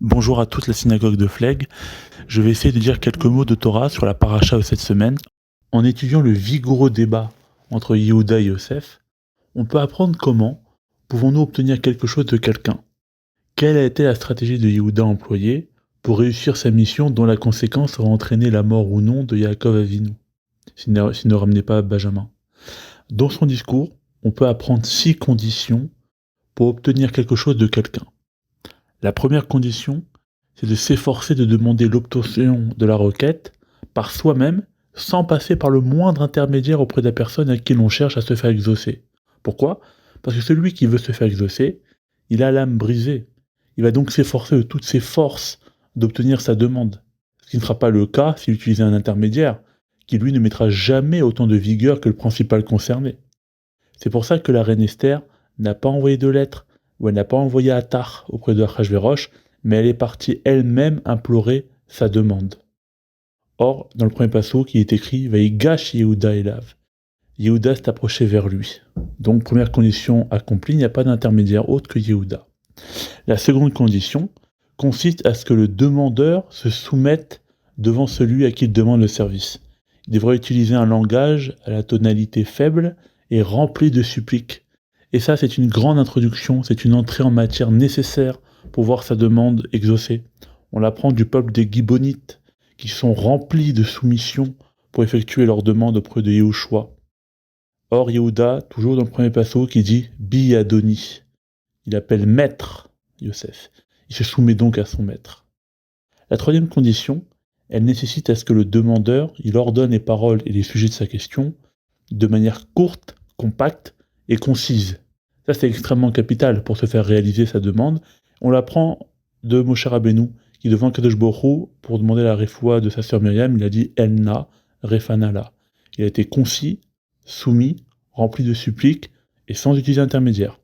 Bonjour à toute la synagogue de Fleg. Je vais essayer de dire quelques mots de Torah sur la paracha de cette semaine. En étudiant le vigoureux débat entre Yehuda et Yosef, on peut apprendre comment pouvons-nous obtenir quelque chose de quelqu'un. Quelle a été la stratégie de Yehuda employée pour réussir sa mission dont la conséquence aura entraîné la mort ou non de Yaakov Avinu, s'il ne ramenait pas Benjamin. Dans son discours, on peut apprendre 6 conditions pour obtenir quelque chose de quelqu'un. La première condition, c'est de s'efforcer de demander l'obtention de la requête par soi-même, sans passer par le moindre intermédiaire auprès de la personne à qui l'on cherche à se faire exaucer. Pourquoi ? Parce que celui qui veut se faire exaucer, il a l'âme brisée. Il va donc s'efforcer de toutes ses forces d'obtenir sa demande. Ce qui ne sera pas le cas s'il utilisait un intermédiaire, qui lui ne mettra jamais autant de vigueur que le principal concerné. C'est pour ça que la reine Esther n'a pas envoyé de lettre, ou elle n'a pas envoyé Attar auprès de Achashverosh, mais elle est partie elle-même implorer sa demande. Or, dans le premier passouk, il est écrit « Vaïgash Yehuda Elav ». Yehuda s'est approché vers lui. Donc, première condition accomplie, il n'y a pas d'intermédiaire autre que Yehuda. La seconde condition consiste à ce que le demandeur se soumette devant celui à qui il demande le service. Il devrait utiliser un langage à la tonalité faible et rempli de suppliques. Et ça, c'est une grande introduction, c'est une entrée en matière nécessaire pour voir sa demande exaucée. On l'apprend du peuple des Gibbonites, qui sont remplis de soumission pour effectuer leur demande auprès de Yehoshua. Or, Yehuda, toujours dans le premier passo, qui dit « Bi Adoni ». Il appelle maître Yosef. Il se soumet donc à son maître. La troisième condition, elle nécessite à ce que le demandeur, il ordonne les paroles et les sujets de sa question de manière courte, compacte et concise. Ça, c'est extrêmement capital pour se faire réaliser sa demande. On l'apprend de Moshe Rabbeinu, qui devant Kadosh Baruch Hu, pour demander la réfoua de sa sœur Myriam, il a dit « Elna refanala ». Il a été concis, soumis, rempli de suppliques et sans utiliser intermédiaire.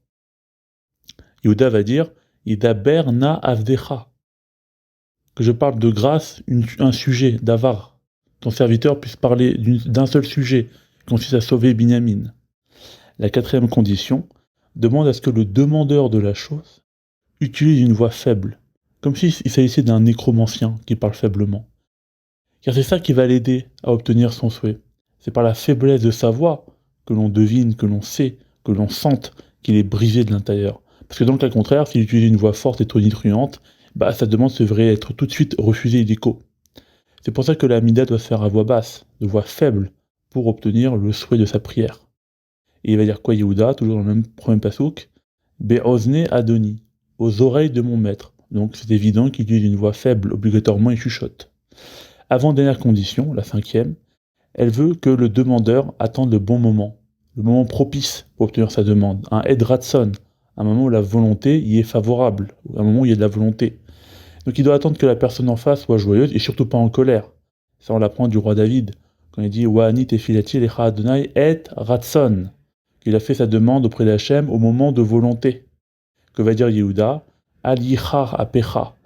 Yehuda va dire « Yidaber na avdecha », que je parle de grâce, un sujet, d'avar. Ton serviteur puisse parler d'un seul sujet, qui consiste à sauver Binyamin. La quatrième condition demande à ce que le demandeur de la chose utilise une voix faible, comme s'il s'agissait d'un nécromancien qui parle faiblement. Car c'est ça qui va l'aider à obtenir son souhait. C'est par la faiblesse de sa voix que l'on devine, que l'on sait, que l'on sente qu'il est brisé de l'intérieur. Parce que dans le cas contraire, s'il utilise une voix forte et tonitruante, sa demande devrait être tout de suite refusée illico. C'est pour ça que la Mida doit se faire à voix basse, de voix faible, pour obtenir le souhait de sa prière. Et il va dire quoi Yehuda, toujours dans le même premier passouk, Be'ozne Adoni, aux oreilles de mon maître. Donc c'est évident qu'il utilise une voix faible, obligatoirement il chuchote. Avant-dernière condition, la cinquième, elle veut que le demandeur attende le bon moment, le moment propice pour obtenir sa demande, un Edratson, un moment où la volonté y est favorable, un moment où il y a de la volonté. Donc il doit attendre que la personne en face soit joyeuse et surtout pas en colère. Ça on l'apprend du roi David, quand il dit « Wa'ani tefilati lecha Adonai et ratson », qu'il a fait sa demande auprès d'Hachem au moment de volonté. Que va dire Yehuda ? Al yichar apecha,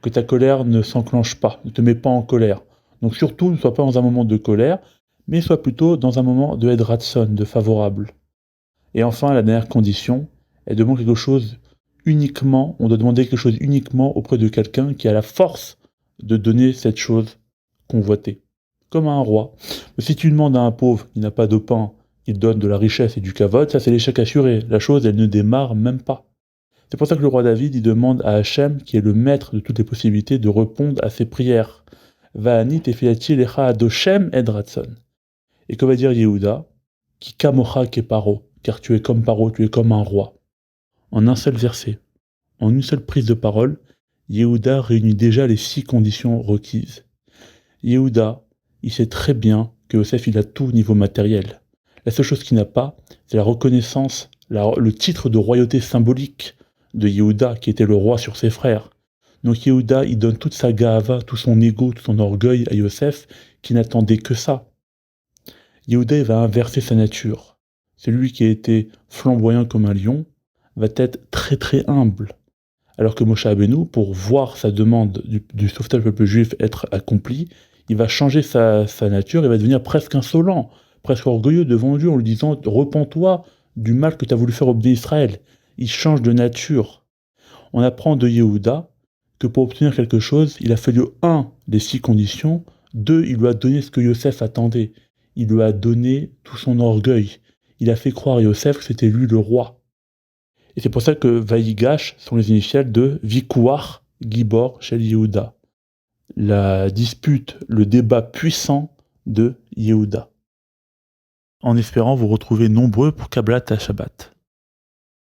que ta colère ne s'enclenche pas, ne te met pas en colère. Donc surtout, ne sois pas dans un moment de colère, mais sois plutôt dans un moment de Edratson, de favorable. Et enfin, la dernière condition, elle demande quelque chose uniquement, on doit demander quelque chose uniquement auprès de quelqu'un qui a la force de donner cette chose convoitée. Comme à un roi. Mais si tu demandes à un pauvre qui n'a pas de pain, il donne de la richesse et du kavod, ça c'est l'échec assuré. La chose, elle ne démarre même pas. C'est pour ça que le roi David, il demande à Hachem, qui est le maître de toutes les possibilités, de répondre à ses prières. Va'ani tefilati lecha adoshem edratson. Et que va dire Yehuda ? Ki kamocha ke paro, car tu es comme Paro, tu es comme un roi. En un seul verset, en une seule prise de parole, Yehuda réunit déjà les 6 conditions requises. Yehuda, il sait très bien que Yosef, il a tout au niveau matériel. La seule chose qu'il n'a pas, c'est la reconnaissance, le titre de royauté symbolique de Yehuda, qui était le roi sur ses frères. Donc Yehuda, il donne toute sa gahava, tout son ego, tout son orgueil à Yosef, qui n'attendait que ça. Yehuda, il va inverser sa nature. Celui qui a été flamboyant comme un lion va être très très humble. Alors que Moshe Rabbeinu, pour voir sa demande du sauvetage du peuple juif être accomplie, il va changer sa nature, il va devenir presque insolent, presque orgueilleux devant Dieu en lui disant « Repens-toi du mal que tu as voulu faire au peuple d'Israël ». Il change de nature. On apprend de Yehuda que pour obtenir quelque chose, il a fallu 1. Les 6 conditions, 2. Il lui a donné ce que Yosef attendait. Il lui a donné tout son orgueil. Il a fait croire à Yosef que c'était lui le roi. Et c'est pour ça que Vaïgash sont les initiales de Vikouach Gibor Shel Yehuda. La dispute, le débat puissant de Yehuda. En espérant vous retrouver nombreux pour Kabbalat Shabbat.